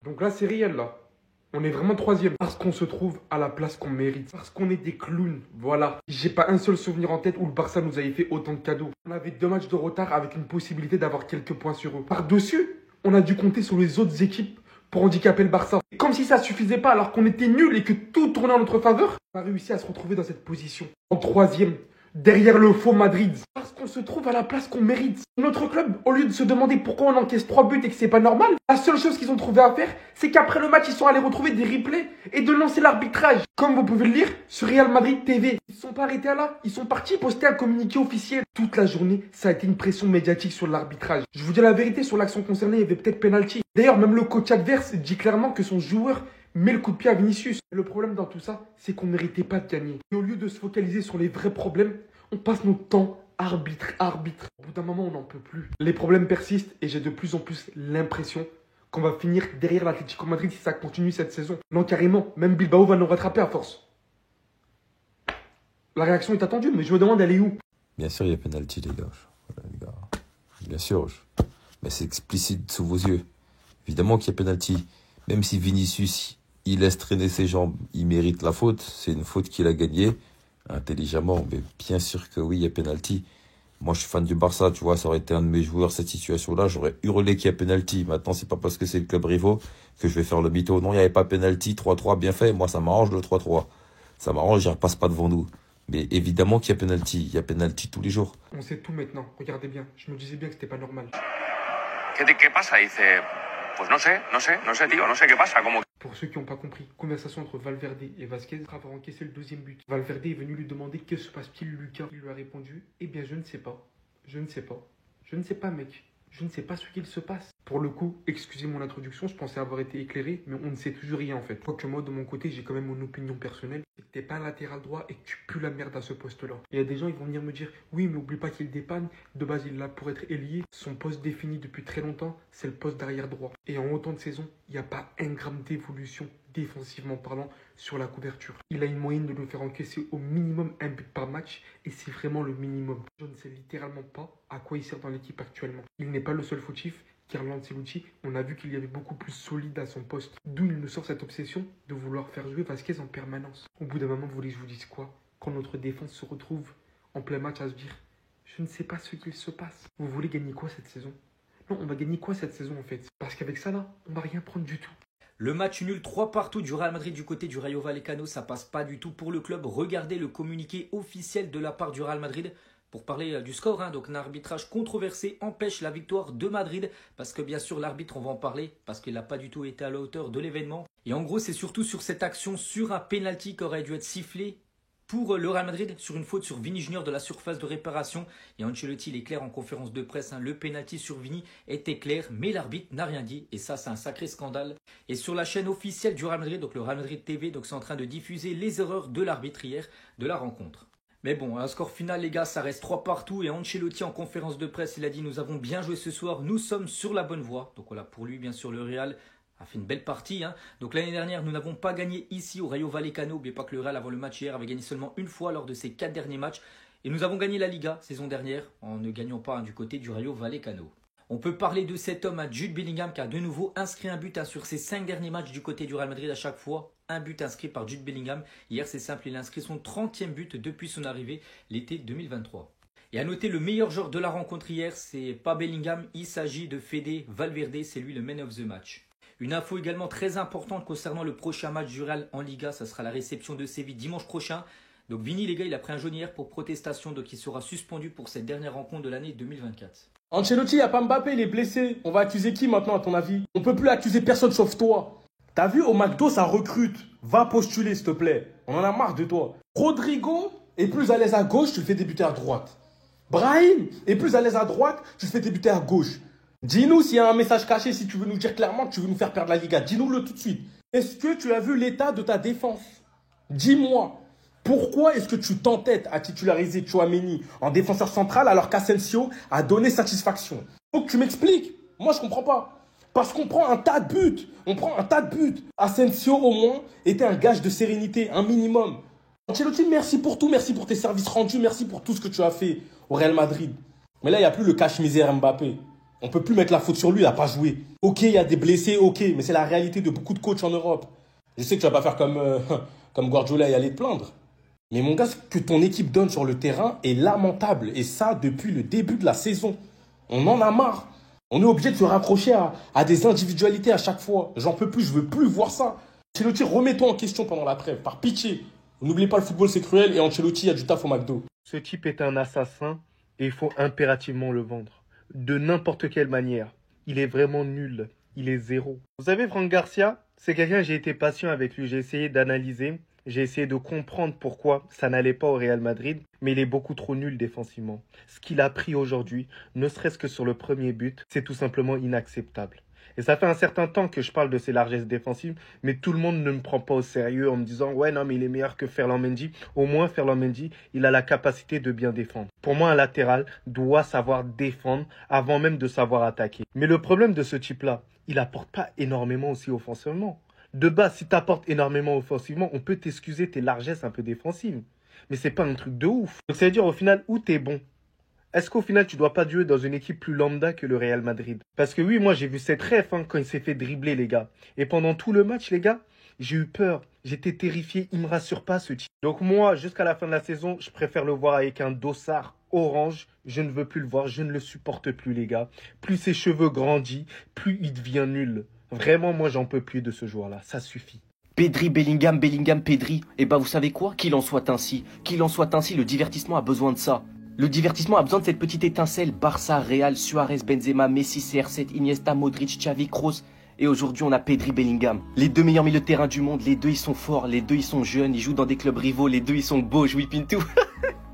Donc là, c'est réel, là. On est vraiment troisième. Parce qu'on se trouve à la place qu'on mérite. Parce qu'on est des clowns. Voilà. J'ai pas un seul souvenir en tête où le Barça nous avait fait autant de cadeaux. On avait 2 matchs de retard avec une possibilité d'avoir quelques points sur eux. Par-dessus, on a dû compter sur les autres équipes pour handicaper le Barça. Et comme si ça suffisait pas alors qu'on était nuls et que tout tournait en notre faveur, on a réussi à se retrouver dans cette position. En troisième. Derrière le faux Madrid. Parce qu'on se trouve à la place qu'on mérite. Notre club, au lieu de se demander pourquoi on encaisse 3 buts et que c'est pas normal, la seule chose qu'ils ont trouvé à faire, c'est qu'après le match, ils sont allés retrouver des replays et de lancer l'arbitrage. Comme vous pouvez le lire sur Real Madrid TV. Ils ne sont pas arrêtés à là. Ils sont partis poster un communiqué officiel. Toute la journée, ça a été une pression médiatique sur l'arbitrage. Je vous dis la vérité, sur l'action concernée, il y avait peut-être penalty. D'ailleurs, même le coach adverse dit clairement que son joueur met le coup de pied à Vinicius. Le problème dans tout ça, c'est qu'on ne méritait pas de gagner. Et au lieu de se focaliser sur les vrais problèmes, on passe notre temps arbitre. Au bout d'un moment, on n'en peut plus. Les problèmes persistent et j'ai de plus en plus l'impression qu'on va finir derrière l'Atlético Madrid si ça continue cette saison. Non, carrément, même Bilbao va nous rattraper à force. La réaction est attendue, mais je me demande elle est où? Bien sûr, il y a pénalty, les gars. Voilà, les gars. Bien sûr. Mais c'est explicite sous vos yeux. Évidemment qu'il y a pénalty. Même si Vinicius, il laisse traîner ses jambes, il mérite la faute. C'est une faute qu'il a gagnée intelligemment. Mais bien sûr que oui, il y a pénalty. Moi, je suis fan du Barça, tu vois. Ça aurait été un de mes joueurs, cette situation-là. J'aurais hurlé qu'il y a pénalty. Maintenant, c'est pas parce que c'est le club rivaux que je vais faire le mytho. Non, il n'y avait pas pénalty. 3-3, bien fait. Moi, ça m'arrange le 3-3. Ça m'arrange, il ne repasse pas devant nous. Mais évidemment qu'il y a pénalty. Il y a pénalty tous les jours. On sait tout maintenant. Regardez bien. Je me disais bien que c'était pas normal. ¿Qué pasa? Dice, pues no sé, tío, no sé qué pasa. Como... Pour ceux qui n'ont pas compris, conversation entre Valverde et Vasquez après avoir encaissé le 2e but. Valverde est venu lui demander que se passe-t-il, Lucas. Il lui a répondu, eh bien je ne sais pas. Je ne sais pas. Je ne sais pas, mec. Je ne sais pas ce qu'il se passe. Pour le coup, excusez mon introduction, je pensais avoir été éclairé, mais on ne sait toujours rien en fait. Quoique moi, de mon côté, j'ai quand même mon opinion personnelle. C'est que t'es pas un latéral droit et que tu pues la merde à ce poste-là. Il y a des gens, ils vont venir me dire, oui, mais oublie pas qu'il dépanne. De base, il est là pour être ailier. Son poste défini depuis très longtemps, c'est le poste d'arrière droit. Et en autant de saisons, il n'y a pas un gramme d'évolution, défensivement parlant, sur la couverture. Il a une moyenne de nous faire encaisser au minimum un but par match et c'est vraiment le minimum. Je ne sais littéralement pas à quoi il sert dans l'équipe actuellement. Il n'est pas le seul fautif. Carlo Ancelotti, on a vu qu'il y avait beaucoup plus solide à son poste. D'où il nous sort cette obsession de vouloir faire jouer Vasquez en permanence. Au bout d'un moment, vous voulez que je vous dise quoi? Quand notre défense se retrouve en plein match à se dire « Je ne sais pas ce qu'il se passe ». Vous voulez gagner quoi cette saison? Non, on va gagner quoi cette saison en fait? Parce qu'avec ça là, on va rien prendre du tout. Le match nul 3-3 du Real Madrid du côté du Rayo Vallecano, ça passe pas du tout pour le club. Regardez le communiqué officiel de la part du Real Madrid pour parler du score. Donc un arbitrage controversé empêche la victoire de Madrid parce que bien sûr l'arbitre, on va en parler, parce qu'il n'a pas du tout été à la hauteur de l'événement. Et en gros, c'est surtout sur cette action, sur un penalty qui aurait dû être sifflé pour le Real Madrid, sur une faute sur Vini Junior de la surface de réparation. Et Ancelotti, il est clair en conférence de presse, le penalty sur Vini était clair, mais l'arbitre n'a rien dit. Et ça, c'est un sacré scandale. Et sur la chaîne officielle du Real Madrid, donc le Real Madrid TV, donc c'est en train de diffuser les erreurs de l'arbitre hier de la rencontre. Mais bon, un score final, les gars, ça reste 3-3. Et Ancelotti, en conférence de presse, il a dit « Nous avons bien joué ce soir, nous sommes sur la bonne voie ». Donc voilà, pour lui, bien sûr, le Real a fait une belle partie. Donc l'année dernière, nous n'avons pas gagné ici au Rayo Vallecano. N'oubliez pas que le Real, avant le match hier, avait gagné seulement une fois lors de ses 4 derniers matchs. Et nous avons gagné la Liga saison dernière en ne gagnant pas du côté du Rayo Vallecano. On peut parler de cet homme, Jude Bellingham, qui a de nouveau inscrit un but sur ses 5 derniers matchs du côté du Real Madrid à chaque fois. Un but inscrit par Jude Bellingham. Hier, c'est simple, il a inscrit son 30e but depuis son arrivée l'été 2023. Et à noter, le meilleur joueur de la rencontre hier, c'est pas Bellingham, il s'agit de Fede Valverde, c'est lui le man of the match. Une info également très importante concernant le prochain match du Real en Liga, ça sera la réception de Séville dimanche prochain. Donc Vini, les gars, il a pris un jaune hier pour protestation, donc il sera suspendu pour cette dernière rencontre de l'année 2024. Ancelotti, il n'y a pas Mbappé, il est blessé. On va accuser qui maintenant à ton avis? On peut plus accuser personne sauf toi. T'as vu, au McDo, ça recrute. Va postuler, s'il te plaît. On en a marre de toi. Rodrigo est plus à l'aise à gauche, tu le fais débuter à droite. Brahim est plus à l'aise à droite, tu le fais débuter à gauche. Dis-nous s'il y a un message caché, si tu veux nous dire clairement que tu veux nous faire perdre la Liga. Dis-nous-le tout de suite. Est-ce que tu as vu l'état de ta défense? Dis-moi, pourquoi est-ce que tu t'entêtes à titulariser Tchouaméni en défenseur central alors qu'Asensio a donné satisfaction? Faut que tu m'expliques. Moi, je comprends pas. Parce qu'on prend un tas de buts. On prend un tas de buts. Asensio, au moins, était un gage de sérénité, un minimum. Ancelotti, merci pour tout. Merci pour tes services rendus. Merci pour tout ce que tu as fait au Real Madrid. Mais là, il n'y a plus le cache-misère Mbappé. On peut plus mettre la faute sur lui, il n'a pas joué. Ok, il y a des blessés, ok, mais c'est la réalité de beaucoup de coachs en Europe. Je sais que tu vas pas faire comme Guardiola et aller te plaindre. Mais mon gars, ce que ton équipe donne sur le terrain est lamentable. Et ça, depuis le début de la saison. On en a marre. On est obligé de se raccrocher à des individualités à chaque fois. J'en peux plus, je veux plus voir ça. Ancelotti, remets-toi en question pendant la trêve, par pitié. N'oubliez pas, le football c'est cruel et Ancelotti, il y a du taf au McDo. Ce type est un assassin et il faut impérativement le vendre. De n'importe quelle manière. Il est vraiment nul. Il est zéro. Vous savez, Franck Garcia, c'est quelqu'un, j'ai été patient avec lui. J'ai essayé d'analyser, j'ai essayé de comprendre pourquoi ça n'allait pas au Real Madrid, mais il est beaucoup trop nul défensivement. Ce qu'il a pris aujourd'hui, ne serait-ce que sur le premier but, c'est tout simplement inacceptable. Et ça fait un certain temps que je parle de ses largesses défensives, mais tout le monde ne me prend pas au sérieux en me disant « Ouais, non, mais il est meilleur que Ferland Mendy ». Au moins, Ferland Mendy, il a la capacité de bien défendre. Pour moi, un latéral doit savoir défendre avant même de savoir attaquer. Mais le problème de ce type-là, il apporte pas énormément aussi offensivement. De base, si tu apportes énormément offensivement, on peut t'excuser tes largesses un peu défensives. Mais c'est pas un truc de ouf. Donc ça veut dire au final, où t'es bon? Est-ce qu'au final, tu dois pas jouer dans une équipe plus lambda que le Real Madrid? Parce que oui, moi, j'ai vu cette ref quand il s'est fait dribbler, les gars. Et pendant tout le match, les gars, j'ai eu peur. J'étais terrifié. Il me rassure pas, ce type. Donc moi, jusqu'à la fin de la saison, je préfère le voir avec un dossard orange. Je ne veux plus le voir. Je ne le supporte plus, les gars. Plus ses cheveux grandissent, plus il devient nul. Vraiment, moi, j'en peux plus de ce joueur-là. Ça suffit. Pedri, Bellingham, Bellingham, Pedri. Eh ben, vous savez quoi? Qu'il en soit ainsi. Qu'il en soit ainsi, le divertissement a besoin de ça. Le divertissement a besoin de cette petite étincelle. Barça, Real, Suarez, Benzema, Messi, CR7, Iniesta, Modric, Xavi, Kroos. Et aujourd'hui, on a Pedri, Bellingham. Les deux meilleurs milieux de terrain du monde. Les deux, ils sont forts. Les deux, ils sont jeunes. Ils jouent dans des clubs rivaux. Les deux, ils sont beaux. Je whip tout.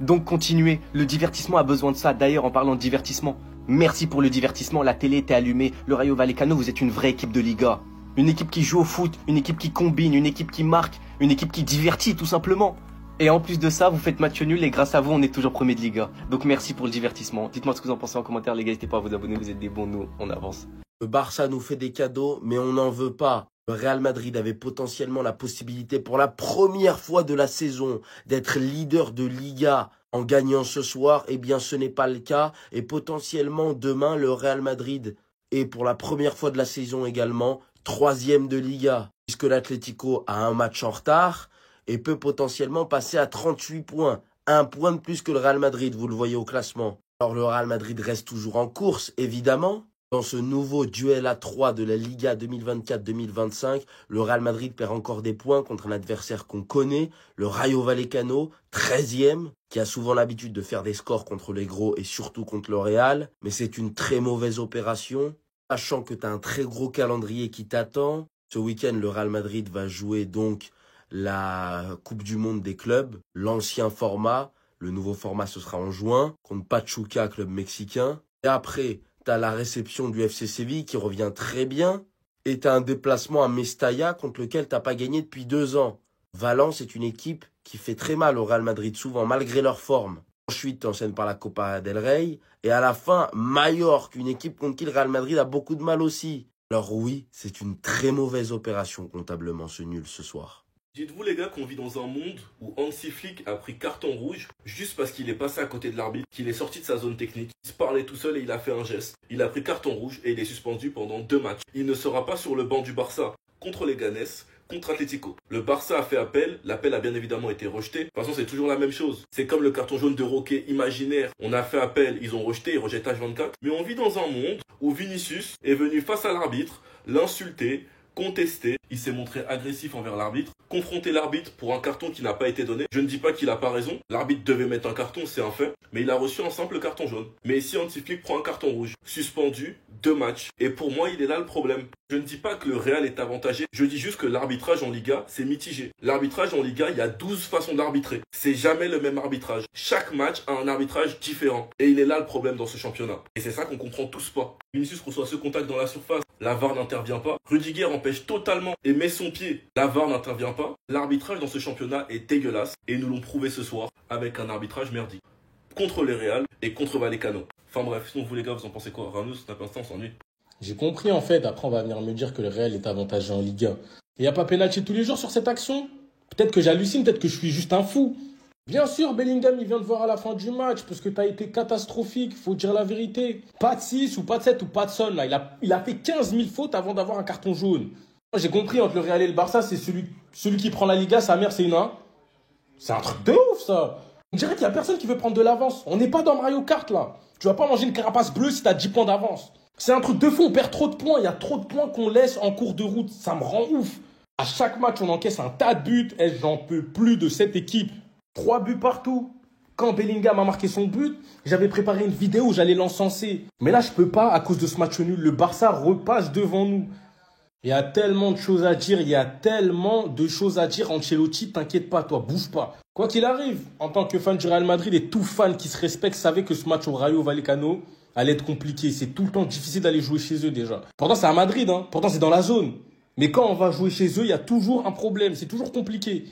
Donc, continuez. Le divertissement a besoin de ça. D'ailleurs, en parlant de divertissement, merci pour le divertissement. La télé était allumée. Le Rayo Vallecano, vous êtes une vraie équipe de Liga. Une équipe qui joue au foot. Une équipe qui combine. Une équipe qui marque. Une équipe qui divertit, tout simplement. Et en plus de ça, vous faites match nul et grâce à vous, on est toujours premier de Liga. Donc merci pour le divertissement. Dites-moi ce que vous en pensez en commentaire, les gars. N'hésitez pas à vous abonner, vous êtes des bons, nous, on avance. Le Barça nous fait des cadeaux, mais on n'en veut pas. Le Real Madrid avait potentiellement la possibilité pour la première fois de la saison d'être leader de Liga en gagnant ce soir. Eh bien, ce n'est pas le cas. Et potentiellement, demain, le Real Madrid est pour la première fois de la saison également 3e de Liga. Puisque l'Atlético a un match en retard et peut potentiellement passer à 38 points. Un point de plus que le Real Madrid, vous le voyez au classement. Alors le Real Madrid reste toujours en course, évidemment. Dans ce nouveau duel à 3 de la Liga 2024-2025, le Real Madrid perd encore des points contre un adversaire qu'on connaît, le Rayo Vallecano, 13e, qui a souvent l'habitude de faire des scores contre les gros et surtout contre le Real. Mais c'est une très mauvaise opération, sachant que tu as un très gros calendrier qui t'attend. Ce week-end, le Real Madrid va jouer donc la Coupe du Monde des clubs, l'ancien format. Le nouveau format, ce sera en juin, contre Pachuca, club mexicain. Et après, t'as la réception du FC Séville qui revient très bien. Et t'as un déplacement à Mestalla contre lequel t'as pas gagné depuis 2 ans. Valence est une équipe qui fait très mal au Real Madrid, souvent, malgré leur forme. Ensuite, t'enchaînes par la Copa del Rey. Et à la fin, Mallorca, une équipe contre qui le Real Madrid a beaucoup de mal aussi. Alors oui, c'est une très mauvaise opération comptablement, ce nul ce soir. Dites-vous les gars qu'on vit dans un monde où Hansi Flick a pris carton rouge juste parce qu'il est passé à côté de l'arbitre, qu'il est sorti de sa zone technique, il se parlait tout seul et il a fait un geste. Il a pris carton rouge et il est suspendu pendant 2 matchs. Il ne sera pas sur le banc du Barça contre les Ganes, contre Atlético. Le Barça a fait appel, l'appel a bien évidemment été rejeté. De toute façon, c'est toujours la même chose. C'est comme le carton jaune de Roquet imaginaire. On a fait appel, ils ont rejeté, ils rejettent H24. Mais on vit dans un monde où Vinicius est venu face à l'arbitre, l'insulter, contester, il s'est montré agressif envers l'arbitre, confronter l'arbitre pour un carton qui n'a pas été donné. Je ne dis pas qu'il n'a pas raison, l'arbitre devait mettre un carton, c'est un fait, mais il a reçu un simple carton jaune. Mais ici, Hansi Flick prend un carton rouge, suspendu, 2 matchs, et pour moi, il est là le problème. Je ne dis pas que le Real est avantagé, je dis juste que l'arbitrage en Liga, c'est mitigé. L'arbitrage en Liga, il y a 12 façons d'arbitrer. C'est jamais le même arbitrage. Chaque match a un arbitrage différent. Et il est là le problème dans ce championnat. Et c'est ça qu'on comprend tous pas. Vinicius reçoit ce contact dans la surface, la VAR n'intervient pas. Rudiger empêche totalement et met son pied, la VAR n'intervient pas. L'arbitrage dans ce championnat est dégueulasse. Et nous l'ont prouvé ce soir avec un arbitrage merdique. Contre les Real et contre Vallecano. Enfin bref, sinon vous les gars, vous en pensez quoi? Ramos, tape instant, on s'ennuie. J'ai compris en fait, après on va venir me dire que le Real est avantagé en Ligue 1. Il n'y a pas pénalty tous les jours sur cette action? Peut-être que j'hallucine, peut-être que je suis juste un fou. Bien sûr, Bellingham, il vient de voir à la fin du match parce que t'as été catastrophique, faut dire la vérité. Pas de 6 ou pas de 7 ou pas de Son, là. Il a fait 15 000 fautes avant d'avoir un carton jaune. Moi, j'ai compris, entre le Real et le Barça, c'est celui qui prend la Liga, sa mère, c'est une 1. C'est un truc de ouf, ça. On dirait qu'il y a personne qui veut prendre de l'avance. On n'est pas dans Mario Kart, là. Tu vas pas manger une carapace bleue si t'as 10 points d'avance. C'est un truc de fou, on perd trop de points. Il y a trop de points qu'on laisse en cours de route. Ça me rend ouf. À chaque match, on encaisse un tas de buts. Et j'en peux plus de cette équipe. 3 buts partout. Quand Bellingham a marqué son but, j'avais préparé une vidéo où j'allais l'encenser. Mais là, je peux pas à cause de ce match nul. Le Barça repasse devant nous. Il y a tellement de choses à dire. Ancelotti, t'inquiète pas, toi, bouge pas. Quoi qu'il arrive, en tant que fan du Real Madrid et tout fan qui se respecte savait que ce match au Rayo Vallecano allait être compliqué. C'est tout le temps difficile d'aller jouer chez eux déjà. Pourtant, c'est à Madrid, hein. Pourtant, c'est dans la zone. Mais quand on va jouer chez eux, il y a toujours un problème. C'est toujours compliqué.